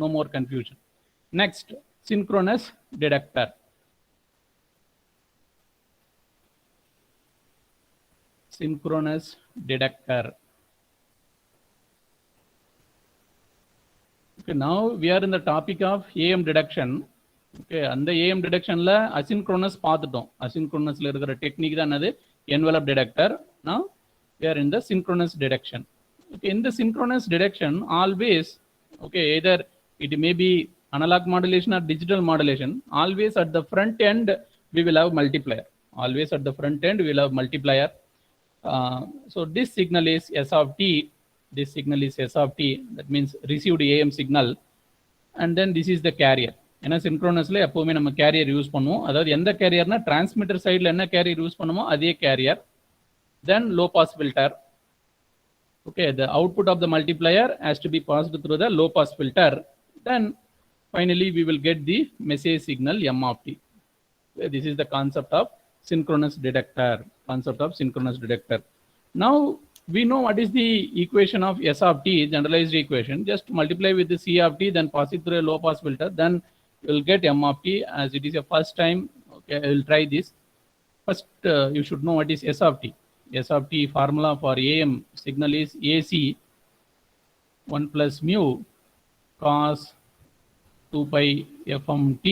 No more confusion. Next, synchronous detector. Synchronous detector. Okay, now we are in the topic of AM detection. Okay, and the AM detection la asynchronous பார்த்துட்டோம். Asynchronousல இருக்கிற technique தான் என்னது envelope detector. Now we are in the synchronous detection. Okay, in the synchronous detection always, okay, either it may be analog modulation or digital modulation, always at the front end we will have multiplier. Always at the front end we will have multiplier. So this signal is S of t. This signal is S of t. That means received AM signal. And then this is the carrier. ஏன்னா சின்க்ரோனஸ்ல எப்பவுமே நம்ம carrier use பண்ணுவோம். அதாவது எந்த கேரியர்னா transmitter சைடில் என்ன carrier use பண்ணுமோ அதே carrier. Then low pass filter. Okay, the output of the multiplier has to be passed through the low pass filter. Then finally we will get the message signal M of t. Okay, this is the concept of synchronous detector. Concept of synchronous detector. Now we know what is the equation of S of t, generalized equation. Just multiply with the C of t, then pass it through a low pass filter. Then you will get M of t. As it is a first time, okay, I will try this. First, you should know what is S of t. S of t formula for AM signal is AC 1 plus mu cos 2 pi fmt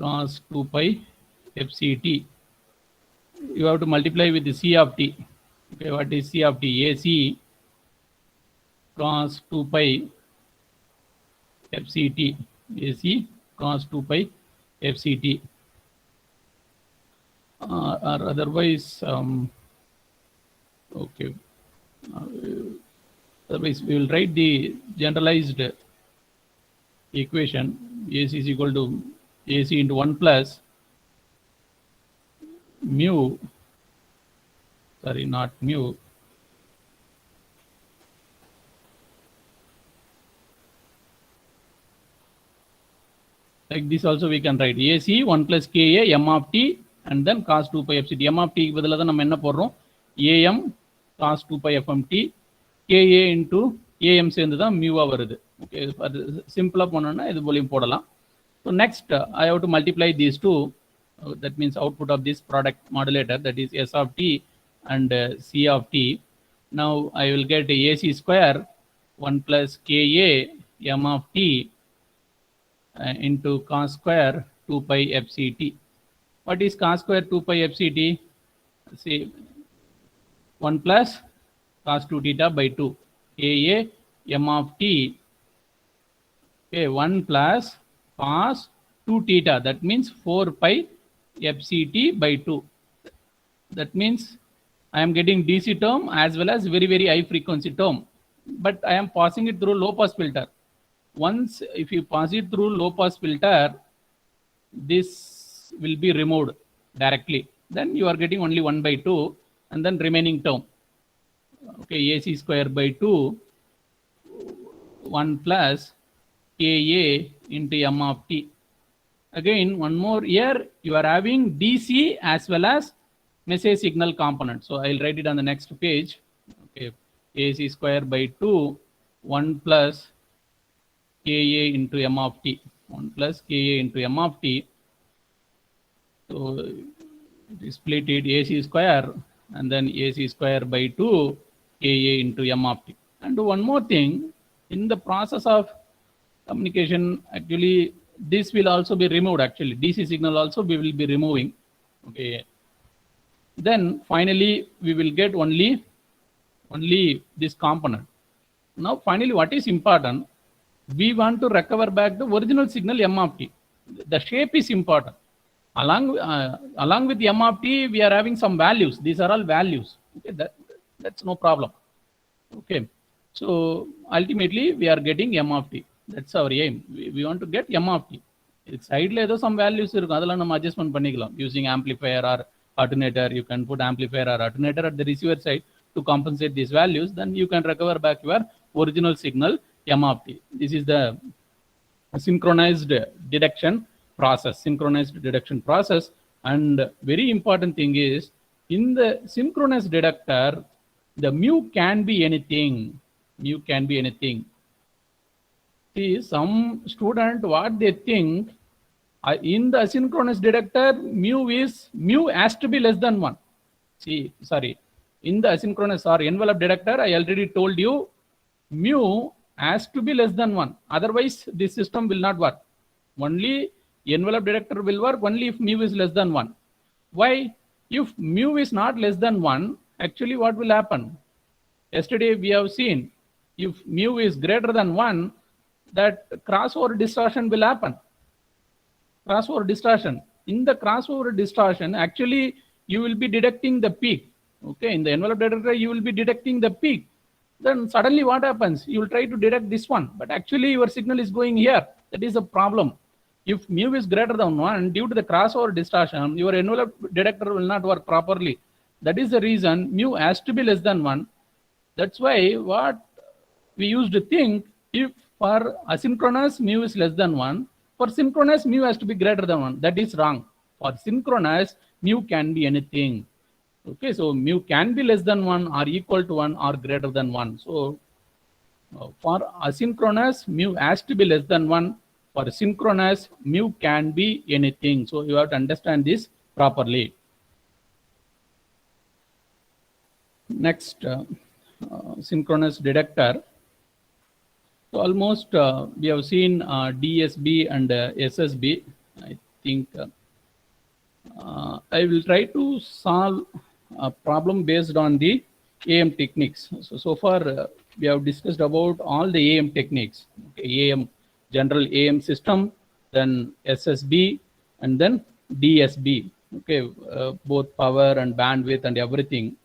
cos 2 pi fct. You have to multiply with the C of t. Okay, what is C of t? AC cos 2 pi fct. AC cos 2 pi fct. Or otherwise, okay. Otherwise, we will write the generalized equation. AC is equal to AC into 1 plus mu, sorry, not mu, like this also we can write AC 1 plus Ka M of t and then cos 2 pi fct. M of t பதிலா தான் நம்ம என்ன போடுறோம் AM cos 2 pi fmt Ka into AM சேர்ந்து தான் mu வருது. Okay, சிம்பிளா பண்ணனும்னா இது போலயும் போடலாம். So next I have to multiply these two. That means output of this product modulator, that is S of t and C of t. Now I will get AC square 1 plus Ka M of t into cos square 2 pi fct. What is cos square 2 pi fct? See, 1 plus cos 2 theta by 2. Ka M of t. Okay, 1 plus cos 2 theta. That means 4 pi fct by 2. That means I am getting DC term as well as very high frequency term, but I am passing it through low pass filter. Once if you pass it through low pass filter, this will be removed directly. Then you are getting only 1 by 2 and then remaining term. Okay, AC square by 2 1 plus Ka into M of t. Again, one more here, you are having DC as well as message signal component. So I'll write it on the next page. Okay, AC square by 2, 1 plus Ka into M of t. 1 plus Ka into M of t. So it is split it AC square and then AC square by 2 Ka into M of t. And one more thing, in the process of communication, actually this will also be removed. Actually DC signal also we will be removing. Okay, then finally we will get only this component. Now finally what is important, we want to recover back the original signal M of t. The shape is important. Along with M of t we are having some values. These are all values. Okay, that's no problem. Okay, so ultimately we are getting M of t. That's our aim. We want to get M of t. Side la some values irukum, adala nam adjustment pannikalam using amplifier or alternator. You can put amplifier or alternator at the receiver side to compensate these values. Then you can recover back your original signal M of t. This is the synchronized detection process. Synchronized detection process. And very important thing is, in the synchronous detector, the mu can be anything. Mu can be anything. See, some student, what they think, in the asynchronous detector, mu has to be less than 1. See, sorry, in the asynchronous or envelope detector, I already told you, mu has to be less than 1. Otherwise, this system will not work. Only envelope detector will work only if mu is less than 1. Why? If mu is not less than 1, actually what will happen? Yesterday we have seen, if mu is greater than 1, that crossover distortion will happen. Crossover distortion. In the crossover distortion, actually you will be detecting the peak. Okay, in the envelope detector, you will be detecting the peak. Then suddenly what happens? You will try to detect this one, but actually your signal is going here. That is a problem. If mu is greater than 1, due to the crossover distortion, your envelope detector will not work properly. That is the reason mu has to be less than 1. That's why what we used to think, if for asynchronous mu is less than 1, for synchronous mu has to be greater than 1. That is wrong. For synchronous, mu can be anything. Okay, so mu can be less than 1 or equal to 1 or greater than 1. So for asynchronous, mu has to be less than 1. For synchronous, mu can be anything. So you have to understand this properly. Next, synchronous detector. So almost we have seen DSB and SSB. I think I will try to solve a problem based on the AM techniques. So far we have discussed about all the AM techniques. Okay, AM, general AM system, then SSB, and then DSB. Okay, both power and bandwidth and everything.